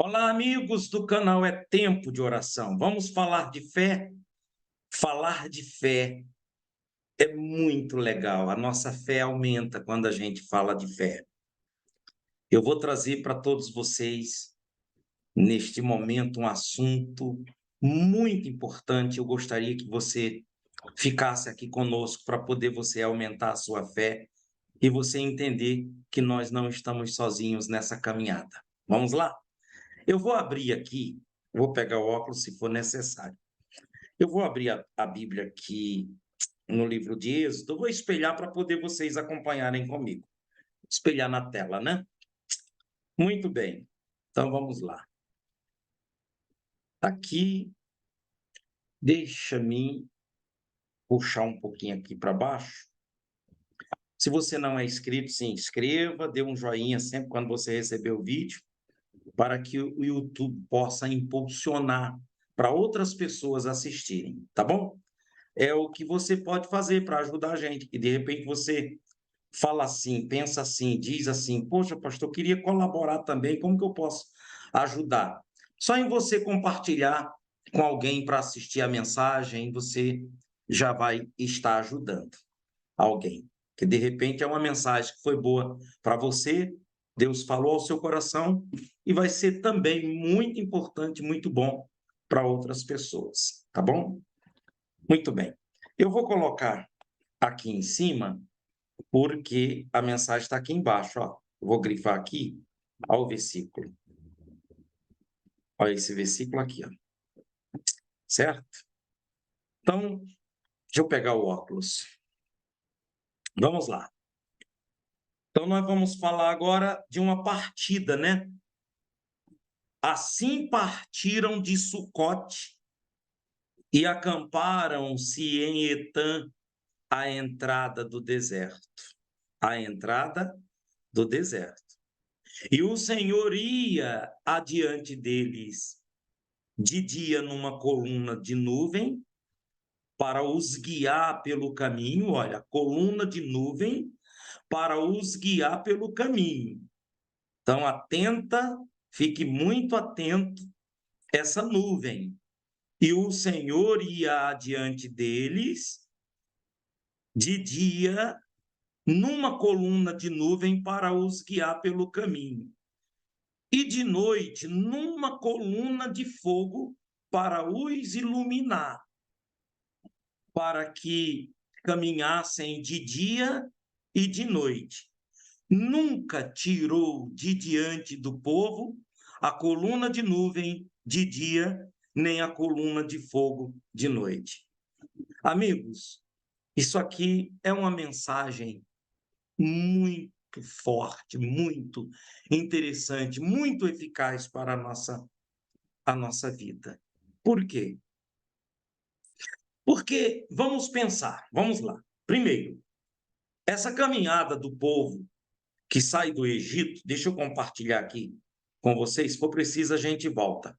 Olá, amigos do canal É Tempo de Oração. Vamos falar de fé? Falar de fé é muito legal. A nossa fé aumenta quando a gente fala de fé. Eu vou trazer para todos vocês, neste momento, um assunto muito importante. Eu gostaria que você ficasse aqui conosco para poder você aumentar a sua fé e você entender que nós não estamos sozinhos nessa caminhada. Vamos lá? Eu vou abrir aqui, vou pegar o óculos se for necessário. Eu vou abrir a Bíblia aqui no livro de Êxodo, eu vou espelhar para poder vocês acompanharem comigo. Espelhar na tela, né? Muito bem. Então vamos lá. Aqui, deixa-me puxar um pouquinho aqui para baixo. Se você não é inscrito, se inscreva, dê um joinha sempre quando você receber o vídeo, para que o YouTube possa impulsionar para outras pessoas assistirem, tá bom? É o que você pode fazer para ajudar a gente, que de repente você fala assim, pensa assim, diz assim: poxa, pastor, eu queria colaborar também, como que eu posso ajudar? Só em você compartilhar com alguém para assistir a mensagem, você já vai estar ajudando alguém. Que de repente é uma mensagem que foi boa para você, Deus falou ao seu coração e vai ser também muito importante, muito bom para outras pessoas, tá bom? Muito bem. Eu vou colocar aqui em cima porque a mensagem está aqui embaixo, ó. Eu vou grifar aqui, ao versículo. Olha esse versículo aqui, ó. Certo? Então, deixa eu pegar o óculos. Vamos lá. Então, nós vamos falar agora de uma partida, né? Assim partiram de Sucote e acamparam-se em Etã, à entrada do deserto. À entrada do deserto. E o Senhor ia adiante deles de dia numa coluna de nuvem para os guiar pelo caminho, olha, coluna de nuvem para os guiar pelo caminho. Então, atenta, fique muito atento essa nuvem. E o Senhor ia adiante deles de dia numa coluna de nuvem para os guiar pelo caminho. E de noite numa coluna de fogo para os iluminar, para que caminhassem de dia e de noite. Nunca tirou de diante do povo a coluna de nuvem de dia, nem a coluna de fogo de noite. Amigos, isso aqui é uma mensagem muito forte, muito interessante, muito eficaz para a nossa vida. Por quê? Porque vamos pensar, vamos lá. Primeiro, essa caminhada do povo que sai do Egito, deixa eu compartilhar aqui com vocês, se for preciso a gente volta.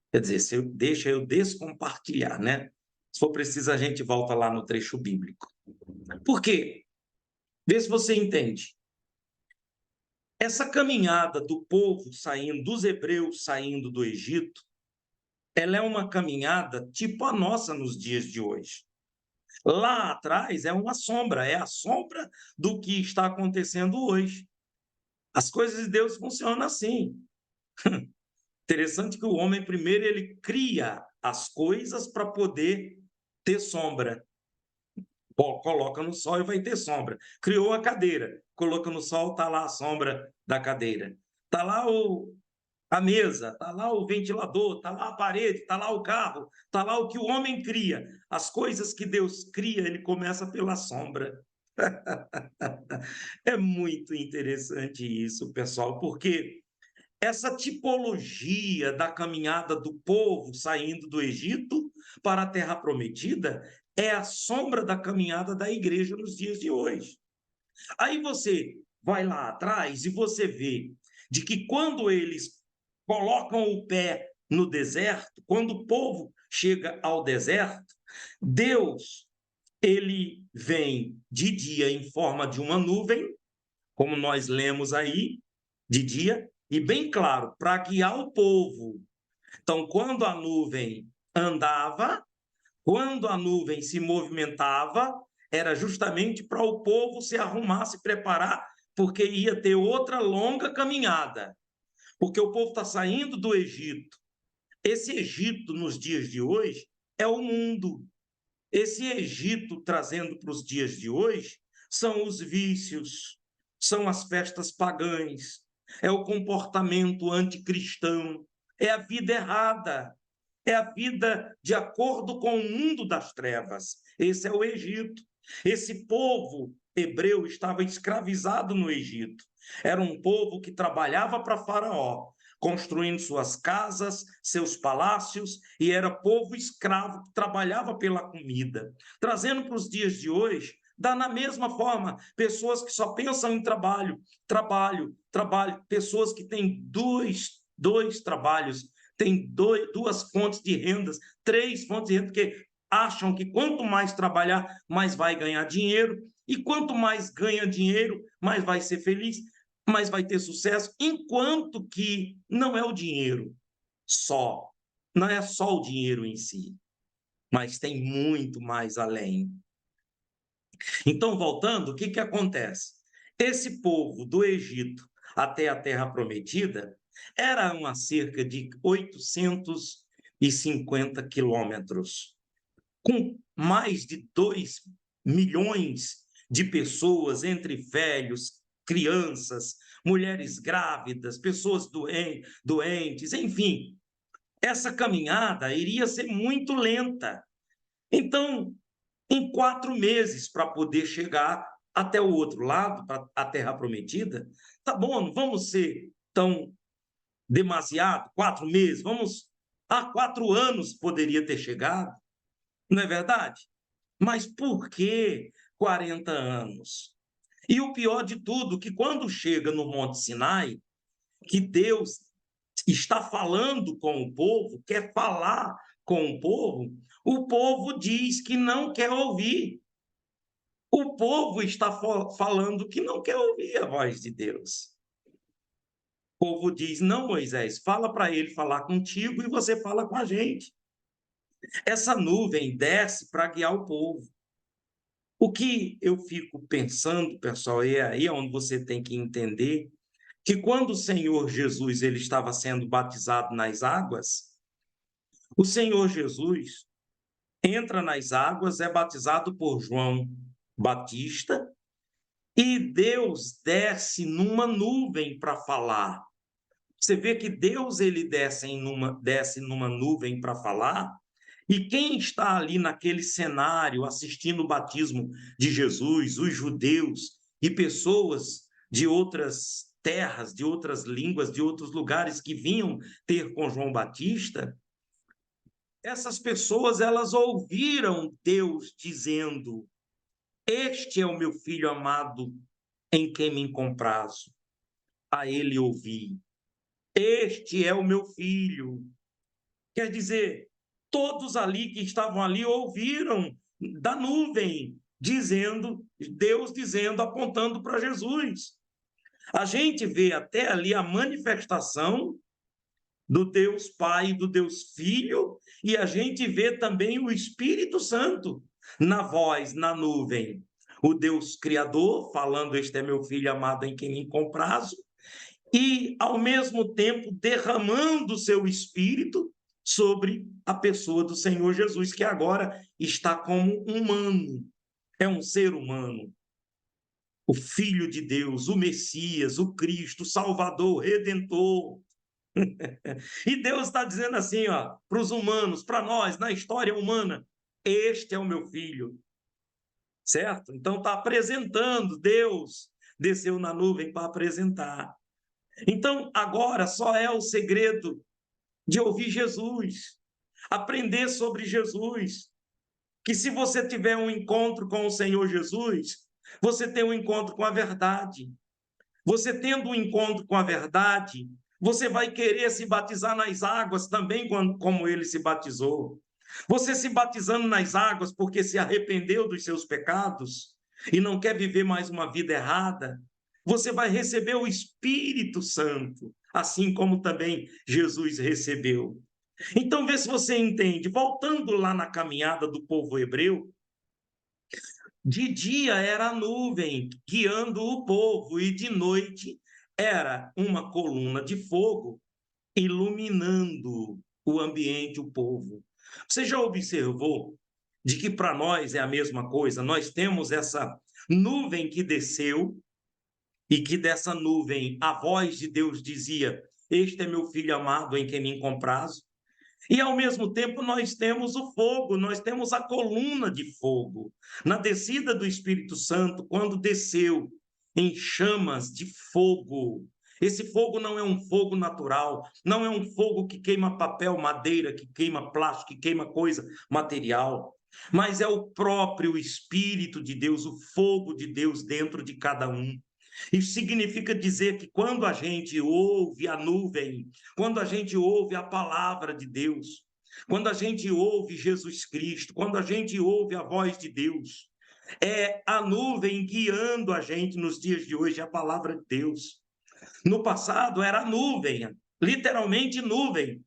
Quer dizer, deixa eu descompartilhar, né? Se for preciso a gente volta lá no trecho bíblico. Por quê? Vê se você entende. Essa caminhada do povo saindo, dos hebreus saindo do Egito, ela é uma caminhada tipo a nossa nos dias de hoje. Lá atrás é a sombra do que está acontecendo hoje. As coisas de Deus funcionam assim. Interessante que o homem primeiro ele cria as coisas para poder ter sombra. Coloca no sol e vai ter sombra. Criou a cadeira, coloca no sol, está lá a sombra da cadeira. Está lá a mesa, está lá o ventilador, está lá a parede, está lá o carro, está lá o que o homem cria. As coisas que Deus cria, ele começa pela sombra. É muito interessante isso, pessoal, porque essa tipologia da caminhada do povo saindo do Egito para a Terra Prometida é a sombra da caminhada da igreja nos dias de hoje. Aí você vai lá atrás e você vê de que quando eles colocam o pé no deserto, quando o povo chega ao deserto, Deus, ele vem de dia em forma de uma nuvem, como nós lemos aí, de dia, e bem claro, para guiar o povo. Então, quando a nuvem andava, quando a nuvem se movimentava, era justamente para o povo se arrumar, se preparar, porque ia ter outra longa caminhada. Porque o povo está saindo do Egito. Esse Egito, nos dias de hoje, é o mundo. Esse Egito, trazendo para os dias de hoje, são os vícios, são as festas pagãs, é o comportamento anticristão, é a vida errada, é a vida de acordo com o mundo das trevas. Esse é o Egito. Esse povo hebreu estava escravizado no Egito. Era um povo que trabalhava para Faraó, construindo suas casas, seus palácios, e era povo escravo que trabalhava pela comida. Trazendo para os dias de hoje, dá na mesma forma, pessoas que só pensam em trabalho, trabalho, trabalho, pessoas que têm dois trabalhos, têm duas fontes de rendas, três fontes de renda, porque acham que quanto mais trabalhar, mais vai ganhar dinheiro, e quanto mais ganha dinheiro, mais vai ser feliz, mais vai ter sucesso, enquanto que não é o dinheiro só, não é só o dinheiro em si, mas tem muito mais além. Então, voltando, o que que acontece? Esse povo do Egito até a Terra Prometida era uma cerca de 850 quilômetros, com mais de 2 milhões de pessoas, entre velhos, crianças, mulheres grávidas, pessoas doentes, enfim. Essa caminhada iria ser muito lenta. Então, em 4 meses, para poder chegar até o outro lado, para a Terra Prometida, tá bom, não vamos ser tão demasiado, 4 meses, vamos, há 4 anos poderia ter chegado, não é verdade? Mas por que 40 anos? E o pior de tudo, que quando chega no Monte Sinai, que Deus está falando com o povo, quer falar com o povo diz que não quer ouvir. O povo está falando que não quer ouvir a voz de Deus. O povo diz: não, Moisés, fala para ele falar contigo e você fala com a gente. Essa nuvem desce para guiar o povo. O que eu fico pensando, pessoal, e é aí onde você tem que entender que quando o Senhor Jesus ele estava sendo batizado nas águas, o Senhor Jesus entra nas águas, é batizado por João Batista, e Deus desce numa nuvem para falar. Você vê que Deus ele desce numa nuvem para falar, e quem está ali naquele cenário assistindo o batismo de Jesus, os judeus e pessoas de outras terras, de outras línguas, de outros lugares que vinham ter com João Batista, essas pessoas elas ouviram Deus dizendo: este é o meu filho amado em quem me comprazo. A ele ouvi. Este é o meu filho. Quer dizer, todos ali que estavam ali ouviram da nuvem, dizendo, Deus dizendo, apontando para Jesus. A gente vê até ali a manifestação do Deus Pai e do Deus Filho, e a gente vê também o Espírito Santo na voz, na nuvem. O Deus Criador falando: este é meu filho amado em quem me comprazo, e, ao mesmo tempo, derramando o seu Espírito sobre a pessoa do Senhor Jesus, que agora está como humano, é um ser humano. O Filho de Deus, o Messias, o Cristo, o Salvador, o Redentor. E Deus está dizendo assim, ó, para os humanos, para nós, na história humana: este é o meu filho, certo? Então está apresentando, Deus desceu na nuvem para apresentar. Então agora só é o segredo de ouvir Jesus, aprender sobre Jesus, que se você tiver um encontro com o Senhor Jesus, você tem um encontro com a verdade. Você tendo um encontro com a verdade, você vai querer se batizar nas águas também como ele se batizou. Você se batizando nas águas porque se arrependeu dos seus pecados e não quer viver mais uma vida errada, você vai receber o Espírito Santo, assim como também Jesus recebeu. Então, vê se você entende. Voltando lá na caminhada do povo hebreu, de dia era a nuvem guiando o povo, e de noite era uma coluna de fogo iluminando o ambiente, o povo. Você já observou de que para nós é a mesma coisa? Nós temos essa nuvem que desceu, e que dessa nuvem a voz de Deus dizia: Este é meu filho amado em quem me comprazo. E ao mesmo tempo nós temos o fogo, nós temos a coluna de fogo. Na descida do Espírito Santo, quando desceu em chamas de fogo, esse fogo não é um fogo natural, não é um fogo que queima papel, madeira, que queima plástico, que queima coisa material, mas é o próprio Espírito de Deus, o fogo de Deus dentro de cada um. Isso significa dizer que quando a gente ouve a nuvem, quando a gente ouve a palavra de Deus, quando a gente ouve Jesus Cristo, quando a gente ouve a voz de Deus, é a nuvem guiando a gente nos dias de hoje, a palavra de Deus. No passado era a nuvem, literalmente nuvem.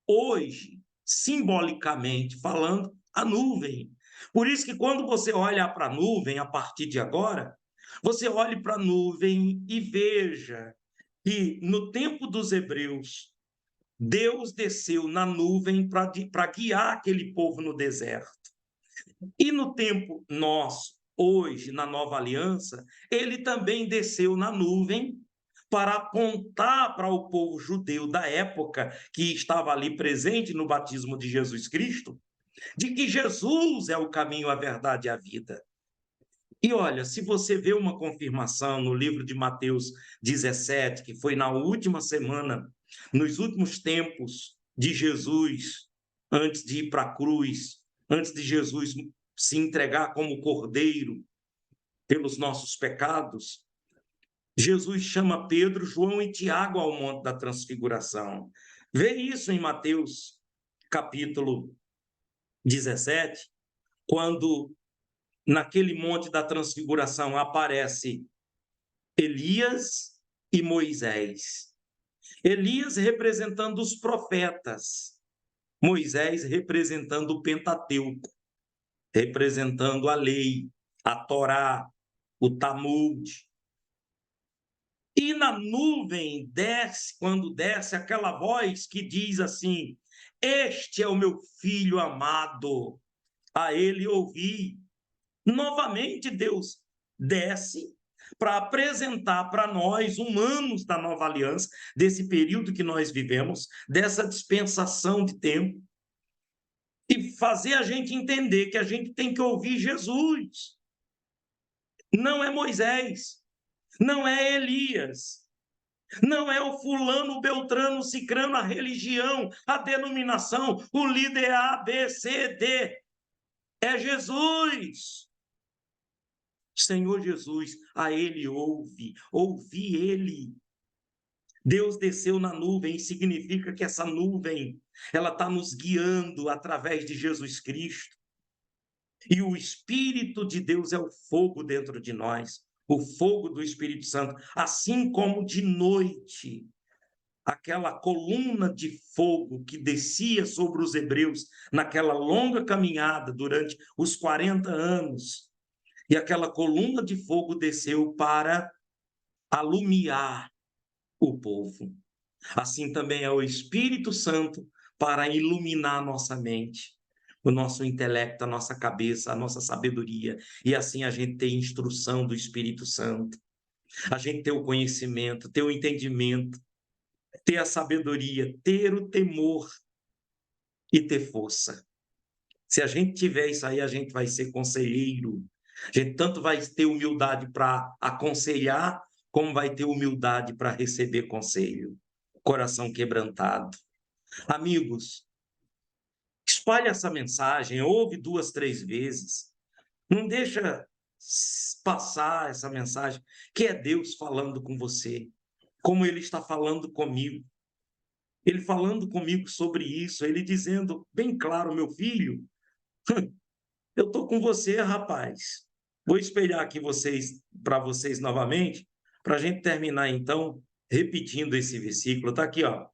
Hoje, simbolicamente falando, a nuvem. Por isso que quando você olha para a nuvem, a partir de agora, você olhe para a nuvem e veja que no tempo dos hebreus, Deus desceu na nuvem para guiar aquele povo no deserto. E no tempo nosso, hoje, na nova aliança, ele também desceu na nuvem para apontar para o povo judeu da época que estava ali presente no batismo de Jesus Cristo, de que Jesus é o caminho, a verdade e a vida. E olha, se você vê uma confirmação no livro de Mateus 17, que foi na última semana, nos últimos tempos de Jesus, antes de ir para a cruz, antes de Jesus se entregar como cordeiro pelos nossos pecados, Jesus chama Pedro, João e Tiago ao Monte da Transfiguração. Vê isso em Mateus capítulo 17, quando naquele Monte da Transfiguração aparece Elias e Moisés. Elias representando os profetas, Moisés representando o Pentateuco, representando a lei, a Torá, o Talmud. E na nuvem desce, quando desce, aquela voz que diz assim: Este é o meu filho amado, a ele ouvi. Novamente Deus desce para apresentar para nós, humanos da nova aliança, desse período que nós vivemos, dessa dispensação de tempo, e fazer a gente entender que a gente tem que ouvir Jesus. Não é Moisés, não é Elias, não é o fulano, o beltrano, o cicrano, a religião, a denominação, o líder A, B, C, D. É Jesus. Senhor Jesus, a ele ouvi ele. Deus desceu na nuvem, significa que essa nuvem, ela está nos guiando através de Jesus Cristo. E o Espírito de Deus é o fogo dentro de nós, o fogo do Espírito Santo, assim como de noite, aquela coluna de fogo que descia sobre os hebreus naquela longa caminhada durante os 40 anos, e aquela coluna de fogo desceu para alumiar o povo. Assim também é o Espírito Santo para iluminar a nossa mente, o nosso intelecto, a nossa cabeça, a nossa sabedoria, e assim a gente ter instrução do Espírito Santo, a gente ter o conhecimento, ter o entendimento, ter a sabedoria, ter o temor e ter força. Se a gente tiver isso aí, a gente vai ser conselheiro. A gente tanto vai ter humildade para aconselhar, como vai ter humildade para receber conselho. Coração quebrantado. Amigos, espalhe essa mensagem, ouve 2, 3 vezes. Não deixa passar essa mensagem, que é Deus falando com você, como Ele está falando comigo. Ele falando comigo sobre isso, Ele dizendo bem claro, meu filho, eu estou com você, rapaz. Vou espelhar aqui para vocês novamente, para a gente terminar então. repetindo esse versículo, está aqui, ó.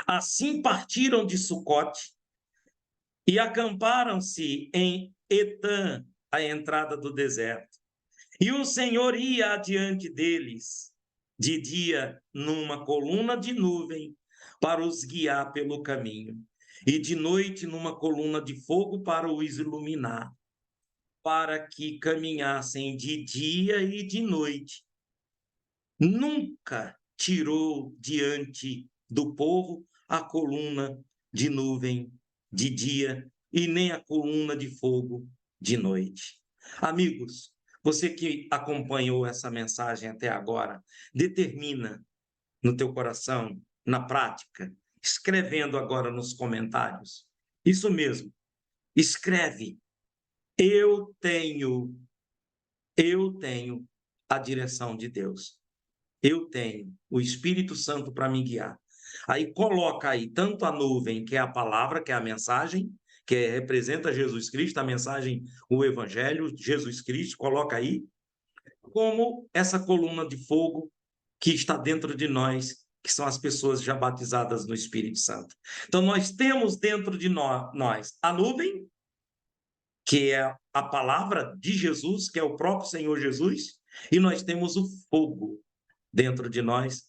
Assim partiram de Sucote e acamparam-se em Etã, a entrada do deserto. E o Senhor ia adiante deles, de dia numa coluna de nuvem, para os guiar pelo caminho, e de noite numa coluna de fogo para os iluminar, para que caminhassem de dia e de noite. Nunca tirou diante do povo a coluna de nuvem de dia e nem a coluna de fogo de noite. Amigos, você que acompanhou essa mensagem até agora, determina no teu coração, na prática, escrevendo agora nos comentários. Isso mesmo, escreve. Eu tenho, eu tenho a direção de Deus. Eu tenho o Espírito Santo para me guiar. Aí coloca aí tanto a nuvem, que é a palavra, que é a mensagem, representa Jesus Cristo, a mensagem, o Evangelho, Jesus Cristo, coloca aí, como essa coluna de fogo que está dentro de nós, que são as pessoas já batizadas no Espírito Santo. Então, nós temos dentro de nós a nuvem, que é a palavra de Jesus, que é o próprio Senhor Jesus, e nós temos o fogo dentro de nós,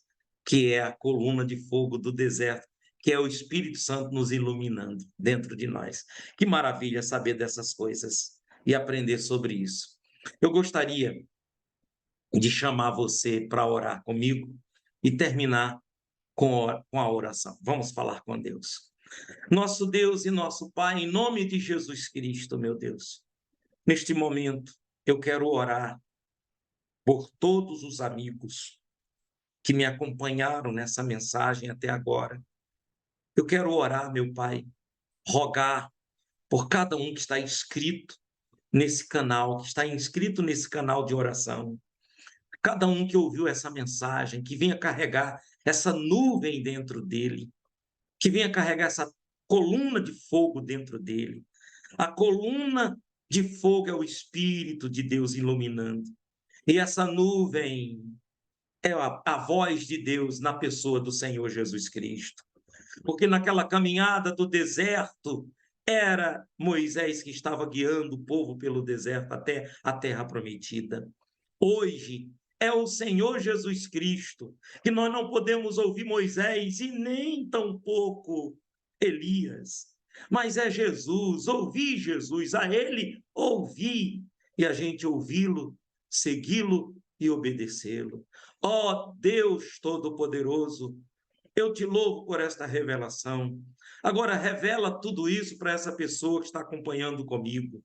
que é a coluna de fogo do deserto, que é o Espírito Santo nos iluminando dentro de nós. Que maravilha saber dessas coisas e aprender sobre isso. Eu gostaria de chamar você para orar comigo e terminar com a oração. Vamos falar com Deus. Nosso Deus e nosso Pai, em nome de Jesus Cristo, meu Deus, neste momento eu quero orar por todos os amigos que me acompanharam nessa mensagem até agora. Eu quero orar, meu Pai, rogar por cada um que está inscrito nesse canal, que está inscrito nesse canal de oração. Cada um que ouviu essa mensagem, que venha carregar essa nuvem dentro dele, que venha carregar essa coluna de fogo dentro dele. A coluna de fogo é o Espírito de Deus iluminando. E essa nuvem é a voz de Deus na pessoa do Senhor Jesus Cristo. Porque naquela caminhada do deserto, era Moisés que estava guiando o povo pelo deserto até a terra prometida. Hoje é o Senhor Jesus Cristo, que nós não podemos ouvir Moisés e nem tampouco Elias, mas é Jesus, ouvir Jesus, a Ele ouvir, e a gente ouvi-lo, segui-lo e obedecê-lo. Ó Deus Todo-Poderoso, eu te louvo por esta revelação. Agora, revela tudo isso para essa pessoa que está acompanhando comigo.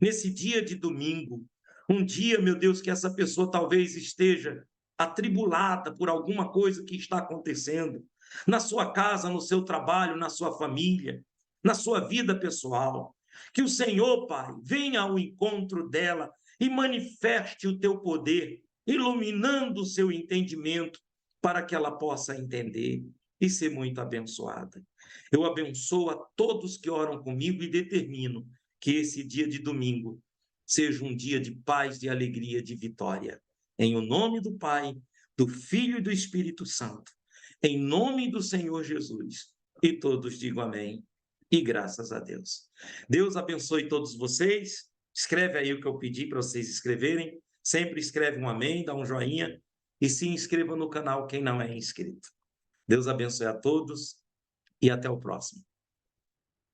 Nesse dia de domingo, um dia, meu Deus, que essa pessoa talvez esteja atribulada por alguma coisa que está acontecendo na sua casa, no seu trabalho, na sua família, na sua vida pessoal. Que o Senhor, Pai, venha ao encontro dela e manifeste o teu poder, iluminando o seu entendimento para que ela possa entender e ser muito abençoada. Eu abençoo a todos que oram comigo e determino que esse dia de domingo seja um dia de paz, de alegria, de vitória. Em o nome do Pai, do Filho e do Espírito Santo. Em nome do Senhor Jesus. E todos digam amém. E graças a Deus. Deus abençoe todos vocês. Escreve aí o que eu pedi para vocês escreverem. Sempre escreve um amém, dá um joinha e se inscreva no canal quem não é inscrito. Deus abençoe a todos e até o próximo.